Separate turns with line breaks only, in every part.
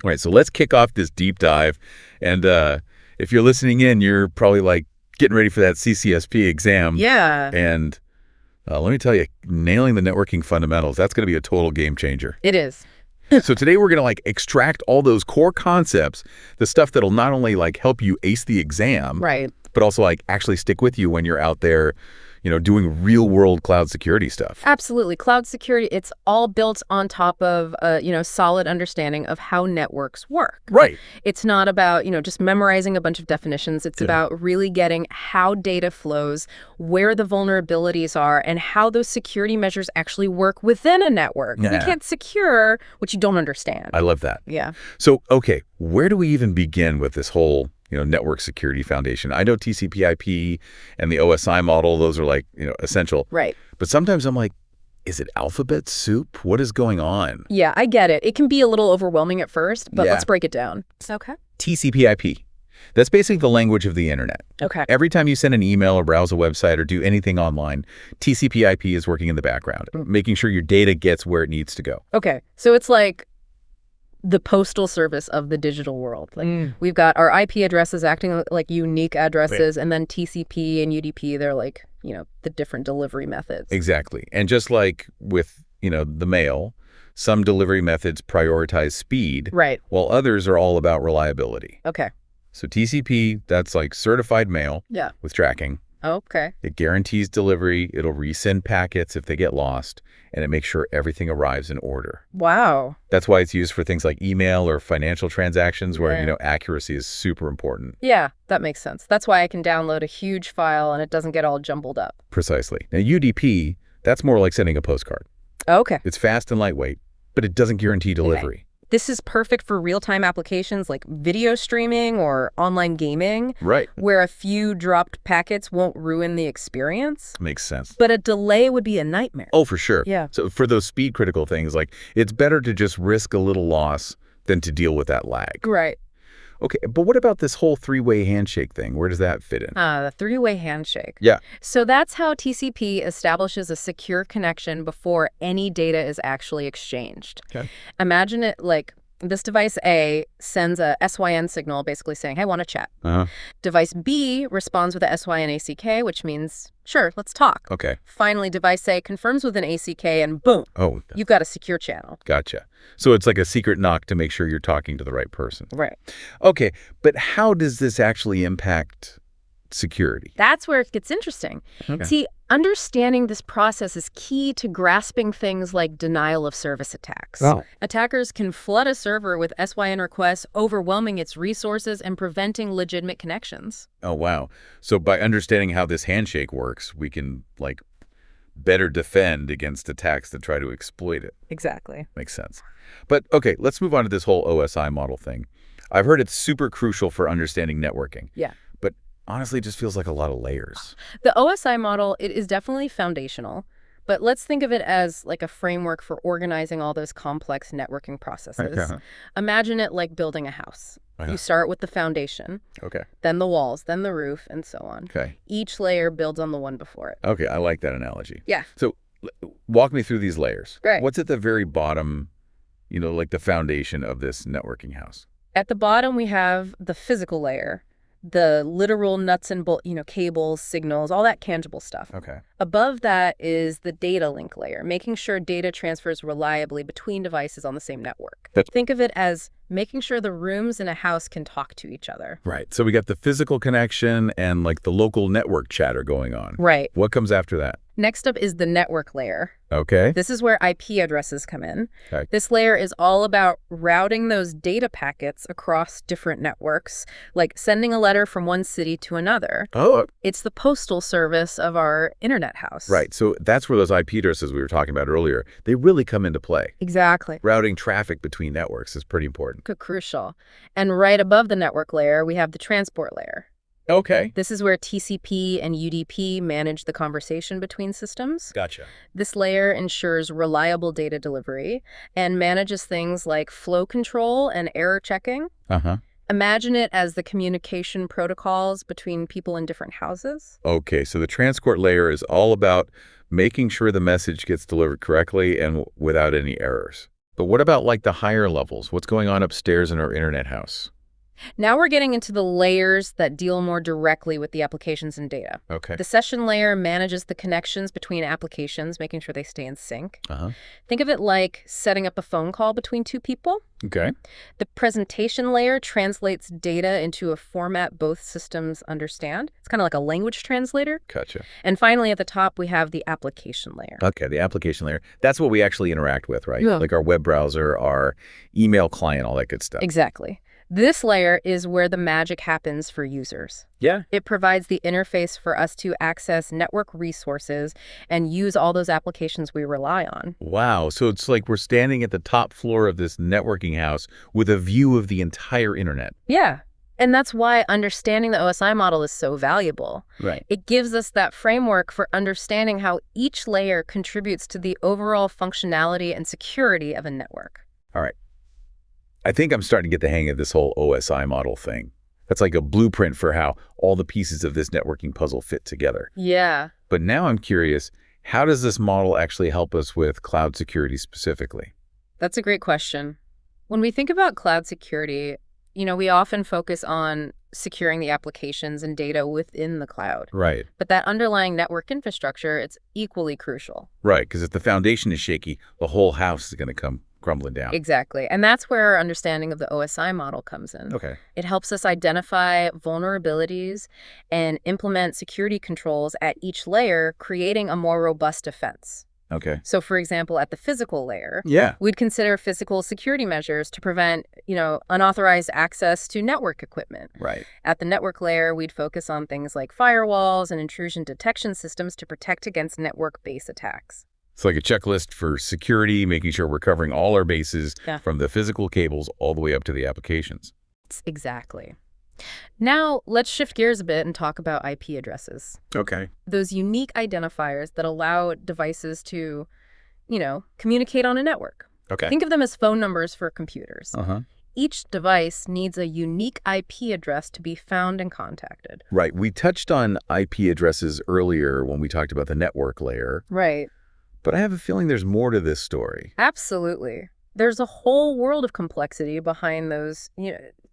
All right, so let's kick off this deep dive. And if you're listening in, you're probably like getting ready for that CCSP exam.
Yeah,
And let me tell you, nailing the networking fundamentals, that's going to be a total game changer.
it is.
So today we're going to like extract all those core concepts, the stuff that'll not only like help you ace the exam,
Right.
but also like actually stick with you when you're out there, doing real world cloud security stuff.
Absolutely. Cloud security, it's all built on top of solid understanding of how networks work.
Right.
It's not about, just memorizing a bunch of definitions. It's
Yeah.
about really getting how data flows, where the vulnerabilities are, and how those security measures actually work within a network. You
Yeah.
can't secure what you don't understand.
I love that.
Yeah.
So, okay, where do we even begin with this whole, network security foundation? I know TCP/IP and the OSI model, those are like, essential.
Right.
But sometimes I'm like, is it alphabet soup? What is going on?
Yeah, I get it. It can be a little overwhelming at first, but
Yeah.
let's break it down. Okay.
TCP/IP. That's basically the language of the internet.
Okay.
Every time you send an email or browse a website or do anything online, TCP/IP is working in the background, making sure your data gets where it needs to go.
Okay. So it's like the postal service of the digital world. Like we've got our IP addresses acting like unique addresses, and then TCP and UDP, they're like, the different delivery methods.
Exactly. And just like with, the mail, some delivery methods prioritize speed,
Right.
while others are all about reliability.
Okay.
So TCP, that's like certified mail
Yeah.
with tracking.
Okay.
It guarantees delivery, it'll resend packets if they get lost, and it makes sure everything arrives in order.
Wow.
That's why it's used for things like email or financial transactions where,
Right.
accuracy is super important.
Yeah, that makes sense. That's why I can download a huge file and it doesn't get all jumbled up.
Precisely. Now, UDP, that's more like sending a postcard.
Okay.
It's fast and lightweight, but it doesn't guarantee delivery.
This is perfect for real-time applications like video streaming or online gaming,
Right.
where a few dropped packets won't ruin the experience.
Makes sense.
But a delay would be a nightmare.
Oh, for sure.
Yeah.
So for those speed critical things, like it's better to just risk a little loss than to deal with that lag.
Right.
Okay, but what about this whole three-way handshake thing? Where does that fit in?
The three-way handshake.
Yeah.
So that's how TCP establishes a secure connection before any data is actually exchanged.
Okay.
Imagine it like this device A sends a SYN signal basically saying, hey, want to chat.
Uh-huh.
Device B responds with a SYN ACK, which means, sure, let's talk.
Okay.
Finally, device A confirms with an ACK and boom,
Oh,
you've got a secure channel.
gotcha. So it's like a secret knock to make sure you're talking to the right person.
Right.
Okay, but how does this actually impact security?
That's where it gets interesting.
Okay.
See, understanding this process is key to grasping things like denial of service attacks.
Oh.
Attackers can flood a server with SYN requests, overwhelming its resources and preventing legitimate connections.
Oh, wow. So by understanding how this handshake works, we can, like, better defend against attacks that try to exploit it.
Exactly.
Makes sense. But, okay, let's move on to this whole OSI model thing. I've heard it's super crucial for understanding networking.
Yeah.
But honestly, it just feels like a lot of layers.
The OSI model, it is definitely foundational, but let's think of it as like a framework for organizing all those complex networking processes.
Okay.
Imagine it like building a house.
Uh-huh.
You start with the foundation,
Okay.
then the walls, then the roof, and so on.
Okay.
Each layer builds on the one before it.
Okay, I like that analogy.
Yeah.
So walk me through these layers.
Great.
What's at the very bottom, like the foundation of this networking house?
At the bottom, we have the physical layer, the literal nuts and bolts, cables, signals, all that tangible stuff.
Okay.
Above that is the data link layer, making sure data transfers reliably between devices on the same network. Think of it as making sure the rooms in a house can talk to each other.
Right. So we got the physical connection and like the local network chatter going on.
Right.
What comes after that?
Next up is the network layer.
Okay.
This is where IP addresses come in.
Okay.
This layer is all about routing those data packets across different networks, like sending a letter from one city to another.
Oh,
It's the postal service of our internet house.
right. So that's where those IP addresses we were talking about earlier, they really come into play.
Exactly.
Routing traffic between networks is pretty important.
Crucial. And right above the network layer, we have the transport layer.
Okay.
This is where TCP and UDP manage the conversation between systems.
Gotcha.
This layer ensures reliable data delivery and manages things like flow control and error checking.
Uh-huh.
Imagine it as the communication protocols between people in different houses.
Okay, so the transport layer is all about making sure the message gets delivered correctly and without any errors. But what about like the higher levels? What's going on upstairs in our internet house?
Now we're getting into the layers that deal more directly with the applications and data.
Okay.
The session layer manages the connections between applications, making sure they stay in sync.
Uh-huh.
Think of it like setting up a phone call between two people.
Okay.
The presentation layer translates data into a format both systems understand. It's kind of like a language translator.
Gotcha.
And finally, at the top, we have the application layer.
Okay, the application layer. That's what we actually interact with, right?
Yeah.
Like our web browser, our email client, all that good stuff.
Exactly. This layer is where the magic happens for users.
Yeah.
It provides the interface for us to access network resources and use all those applications we rely on.
Wow. So it's like we're standing at the top floor of this networking house with a view of the entire internet.
Yeah. And that's why understanding the OSI model is so valuable.
Right.
It gives us that framework for understanding how each layer contributes to the overall functionality and security of a network.
All right. I think I'm starting to get the hang of this whole OSI model thing. That's like a blueprint for how all the pieces of this networking puzzle fit together.
Yeah.
But now I'm curious, how does this model actually help us with cloud security specifically?
That's a great question. When we think about cloud security, we often focus on securing the applications and data within the cloud.
Right.
But that underlying network infrastructure, it's equally crucial.
Right, because if the foundation is shaky, the whole house is going to come crumbling down.
Exactly. And that's where our understanding of the OSI model comes in.
Okay.
It helps us identify vulnerabilities and implement security controls at each layer, creating a more robust defense.
Okay.
So, for example, at the physical layer,
Yeah.
we'd consider physical security measures to prevent, unauthorized access to network equipment.
Right.
At the network layer, we'd focus on things like firewalls and intrusion detection systems to protect against network-based attacks.
It's like a checklist for security, making sure we're covering all our bases
Yeah.
from the physical cables all the way up to the applications.
Exactly. Now, let's shift gears a bit and talk about IP addresses.
Okay.
Those unique identifiers that allow devices to, communicate on a network.
Okay.
Think of them as phone numbers for computers.
Uh-huh.
Each device needs a unique IP address to be found and contacted.
Right. We touched on IP addresses earlier when we talked about the network layer,
Right.
but I have a feeling there's more to this story.
Absolutely. There's a whole world of complexity behind those,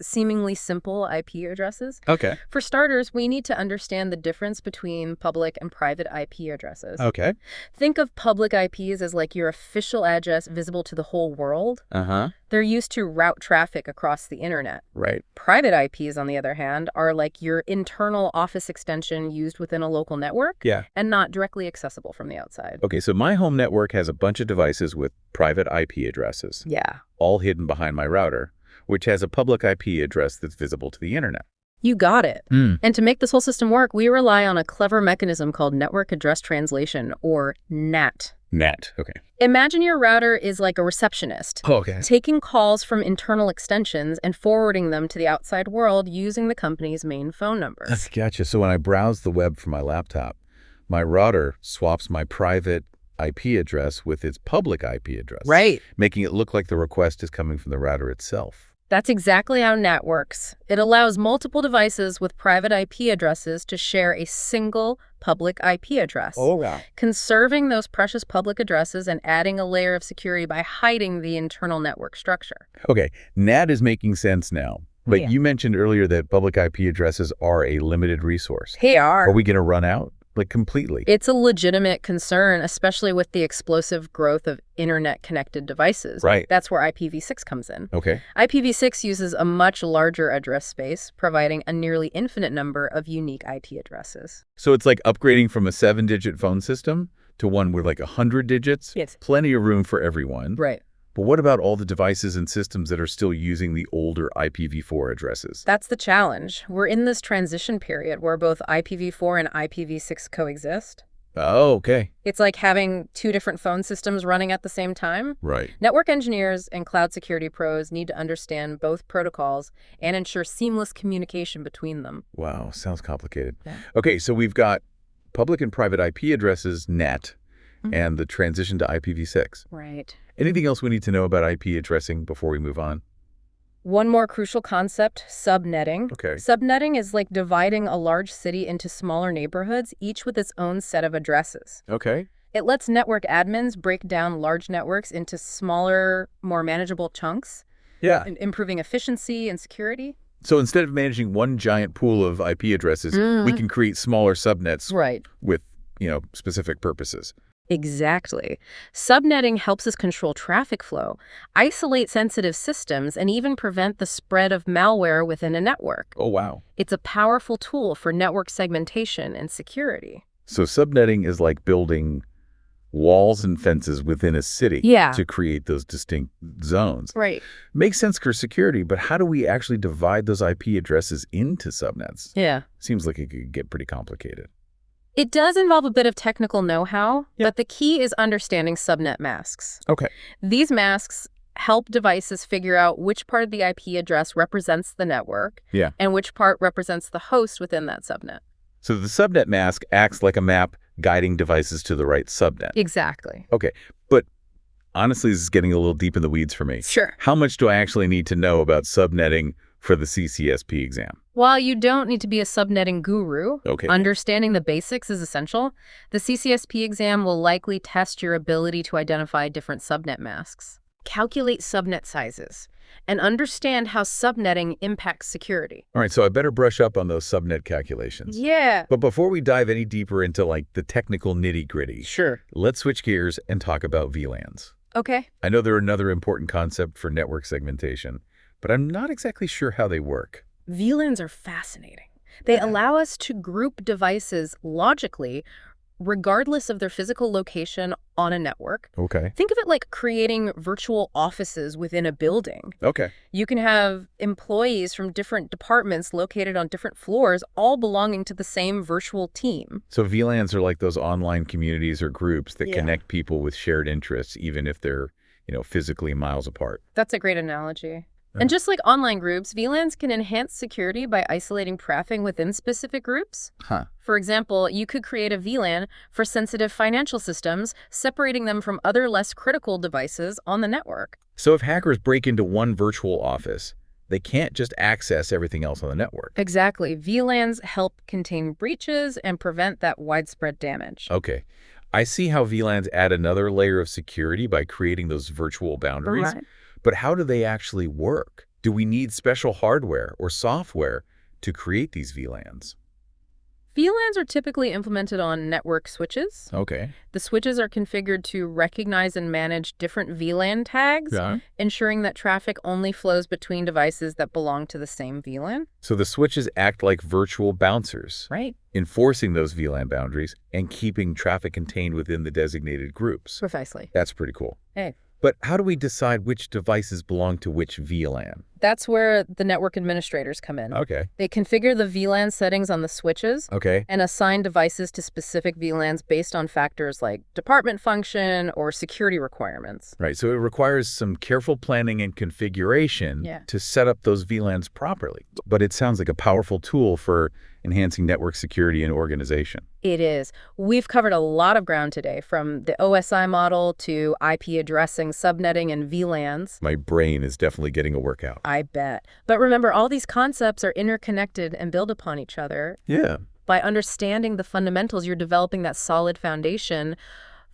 seemingly simple IP addresses.
Okay.
For starters, we need to understand the difference between public and private IP addresses.
Okay.
Think of public IPs as like your official address visible to the whole world.
Uh-huh.
They're used to route traffic across the internet.
Right.
Private IPs, on the other hand, are like your internal office extension used within a local network
Yeah.
and not directly accessible from the outside.
Okay, so my home network has a bunch of devices with private IP addresses,
Yeah.
all hidden behind my router, which has a public IP address that's visible to the internet.
You got it.
Mm.
And to make this whole system work, we rely on a clever mechanism called network address translation, or NAT.
NAT. Okay.
Imagine your router is like a receptionist,
Okay.
taking calls from internal extensions and forwarding them to the outside world using the company's main phone number.
Gotcha. So when I browse the web from my laptop, my router swaps my private IP address with its public IP address.
Right.
Making it look like the request is coming from the router itself.
That's exactly how NAT works. It allows multiple devices with private IP addresses to share a single public IP address,
wow.
conserving those precious public addresses and adding a layer of security by hiding the internal network structure.
Okay, NAT is making sense now. But
Yeah.
you mentioned earlier that public IP addresses are a limited resource.
They are.
Are we going to run out? Like completely?
It's a legitimate concern, especially with the explosive growth of internet-connected devices.
Right.
That's where IPv6 comes in.
Okay.
IPv6 uses a much larger address space, providing a nearly infinite number of unique IP addresses.
So it's like upgrading from a 7-digit phone system to one with like 100 digits?
Yes.
Plenty of room for everyone.
Right.
But what about all the devices and systems that are still using the older IPv4 addresses?
That's the challenge. We're in this transition period where both IPv4 and IPv6 coexist.
Oh, okay.
It's like having two different phone systems running at the same time.
Right.
Network engineers and cloud security pros need to understand both protocols and ensure seamless communication between them.
Wow, sounds complicated.
Yeah.
Okay, so we've got public and private IP addresses, NAT,
Mhm.
and the transition to IPv6.
Right.
Anything else we need to know about IP addressing before we move on?
One more crucial concept, subnetting.
Okay.
Subnetting is like dividing a large city into smaller neighborhoods, each with its own set of addresses.
Okay.
It lets network admins break down large networks into smaller, more manageable chunks,
Yeah.
improving efficiency and security.
So instead of managing one giant pool of IP addresses, we can create smaller subnets
Right.
with, specific purposes.
Exactly. Subnetting helps us control traffic flow, isolate sensitive systems, and even prevent the spread of malware within a network.
Oh, wow.
It's a powerful tool for network segmentation and security.
So subnetting is like building walls and fences within a city
Yeah.
to create those distinct zones.
Right.
Makes sense for security, but how do we actually divide those IP addresses into subnets?
Yeah.
Seems like it could get pretty complicated.
It does involve a bit of technical know-how,
Yeah.
but the key is understanding subnet masks.
Okay.
These masks help devices figure out which part of the IP address represents the network
Yeah.
and which part represents the host within that subnet.
So the subnet mask acts like a map guiding devices to the right subnet.
Exactly.
Okay. But honestly, this is getting a little deep in the weeds for me.
Sure.
How much do I actually need to know about subnetting for the CCSP exam?
While you don't need to be a subnetting guru,
Okay.
understanding the basics is essential. The CCSP exam will likely test your ability to identify different subnet masks, calculate subnet sizes, and understand how subnetting impacts security.
All right, so I better brush up on those subnet calculations.
Yeah.
But before we dive any deeper into the technical nitty-gritty,
Sure.
let's switch gears and talk about VLANs.
Okay.
I know they're another important concept for network segmentation, but I'm not exactly sure how they work.
VLANs are fascinating. They allow us to group devices logically, regardless of their physical location on a network.
Okay.
Think of it like creating virtual offices within a building.
Okay.
You can have employees from different departments located on different floors, all belonging to the same virtual team.
So VLANs are like those online communities or groups that
Yeah.
connect people with shared interests, even if they're, physically miles apart.
That's a great analogy. And just like online groups, VLANs can enhance security by isolating traffic within specific groups.
Huh.
For example, you could create a VLAN for sensitive financial systems, separating them from other less critical devices on the network.
So if hackers break into one virtual office, they can't just access everything else on the network.
Exactly. VLANs help contain breaches and prevent that widespread damage.
Okay. I see how VLANs add another layer of security by creating those virtual boundaries.
Right.
But how do they actually work? Do we need special hardware or software to create these VLANs?
VLANs are typically implemented on network switches.
Okay.
The switches are configured to recognize and manage different VLAN tags,
Yeah.
ensuring that traffic only flows between devices that belong to the same VLAN.
So the switches act like virtual bouncers,
Right.
enforcing those VLAN boundaries and keeping traffic contained within the designated groups.
Precisely.
That's pretty cool.
Hey.
But how do we decide which devices belong to which VLAN?
That's where the network administrators come in.
Okay.
They configure the VLAN settings on the switches
Okay.
and assign devices to specific VLANs based on factors like department function or security requirements.
Right. So it requires some careful planning and configuration
Yeah.
to set up those VLANs properly. But it sounds like a powerful tool for enhancing network security and organization.
It is. We've covered a lot of ground today, from the OSI model to IP addressing, subnetting, and VLANs.
My brain is definitely getting a workout.
I bet. But remember, all these concepts are interconnected and build upon each other.
Yeah.
By understanding the fundamentals, you're developing that solid foundation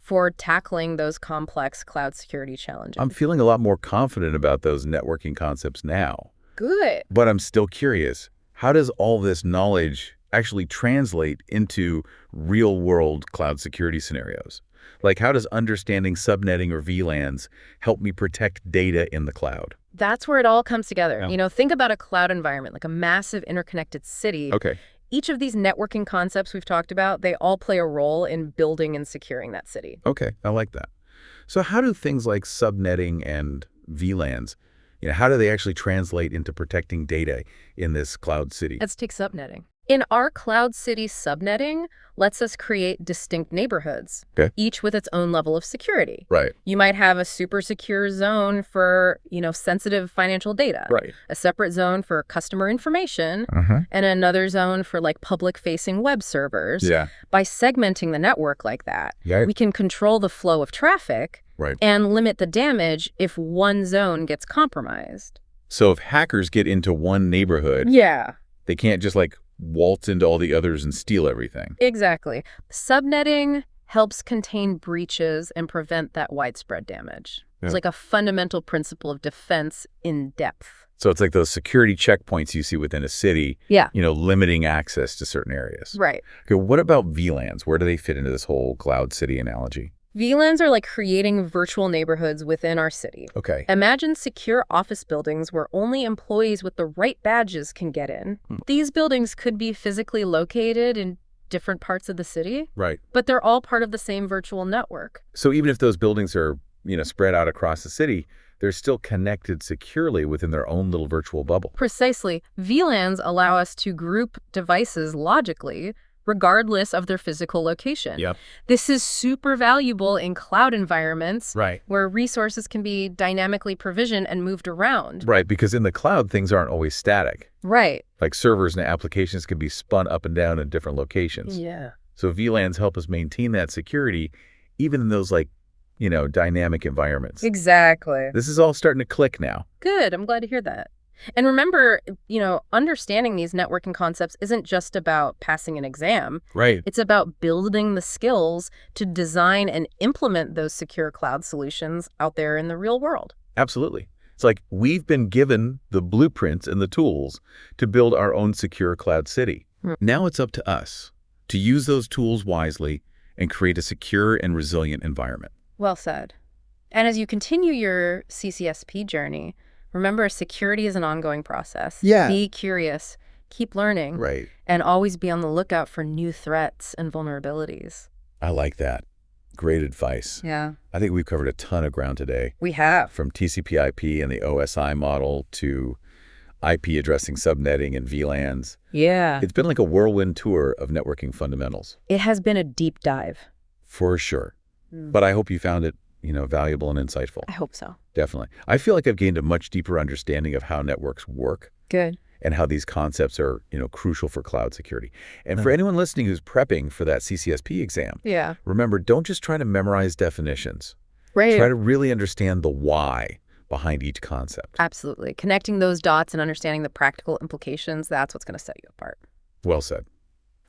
for tackling those complex cloud security challenges.
I'm feeling a lot more confident about those networking concepts now.
Good.
But I'm still curious. How does all this knowledge actually translate into real-world cloud security scenarios? Like, how does understanding subnetting or VLANs help me protect data in the cloud?
That's where it all comes together.
Yeah.
Think about a cloud environment, like a massive interconnected city.
Okay.
Each of these networking concepts we've talked about, they all play a role in building and securing that city.
Okay, I like that. So how do things like subnetting and VLANs, how do they actually translate into protecting data in this cloud city?
Let's take subnetting. In our cloud city, subnetting lets us create distinct neighborhoods,
Okay.
each with its own level of security.
Right.
You might have a super secure zone for, sensitive financial data,
Right.
a separate zone for customer information,
Uh-huh.
and another zone for public-facing web servers.
Yeah.
By segmenting the network like that,
Yeah.
we can control the flow of traffic
Right.
and limit the damage if one zone gets compromised.
So if hackers get into one neighborhood,
Yeah.
they can't just waltz into all the others and steal everything.
Exactly. Subnetting helps contain breaches and prevent that widespread damage. It's
Yeah.
like a fundamental principle of defense in depth.
So it's like those security checkpoints you see within a city,
Yeah.
limiting access to certain areas.
Right.
Okay, what about VLANs? Where do they fit into this whole cloud city analogy?
VLANs are like creating virtual neighborhoods within our city.
Okay.
Imagine secure office buildings where only employees with the right badges can get in. These buildings could be physically located in different parts of the city,
Right.
but they're all part of the same virtual network.
So even if those buildings are, spread out across the city, they're still connected securely within their own little virtual bubble.
Precisely. VLANs allow us to group devices logically, regardless of their physical location.
Yep.
This is super valuable in cloud environments
Right.
where resources can be dynamically provisioned and moved around.
Right, because in the cloud, things aren't always static.
Right.
Like servers and applications can be spun up and down in different locations.
Yeah.
So VLANs help us maintain that security, even in those dynamic environments.
Exactly.
This is all starting to click now.
Good. I'm glad to hear that. And remember, understanding these networking concepts isn't just about passing an exam.
Right.
It's about building the skills to design and implement those secure cloud solutions out there in the real world.
Absolutely. It's like we've been given the blueprints and the tools to build our own secure cloud city. Now it's up to us to use those tools wisely and create a secure and resilient environment.
Well said. And as you continue your CCSP journey, remember security is an ongoing process.
Yeah.
Be curious, keep learning,
Right.
and always be on the lookout for new threats and vulnerabilities.
I like that. Great advice.
Yeah.
I think we've covered a ton of ground today,
We have.
from TCP/IP and the OSI model to IP addressing subnetting and VLANs.
Yeah.
It's been like a whirlwind tour of networking fundamentals,
It has been a deep dive.
for sure. But I hope you found it, valuable and insightful.
I hope so.
Definitely. I feel like I've gained a much deeper understanding of how networks work
Good.
and how these concepts are, crucial for cloud security. And for anyone listening who's prepping for that CCSP exam,
Yeah.
remember, don't just try to memorize definitions.
Right.
Try to really understand the why behind each concept.
Absolutely. Connecting those dots and understanding the practical implications, that's what's going to set you apart.
Well said.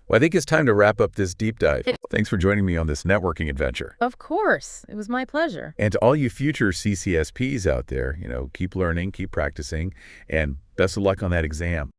Well, I think it's time to wrap up this deep dive. Thanks for joining me on this networking adventure.
Of course. It was my pleasure.
And to all you future CCSPs out there, keep learning, keep practicing, and best of luck on that exam.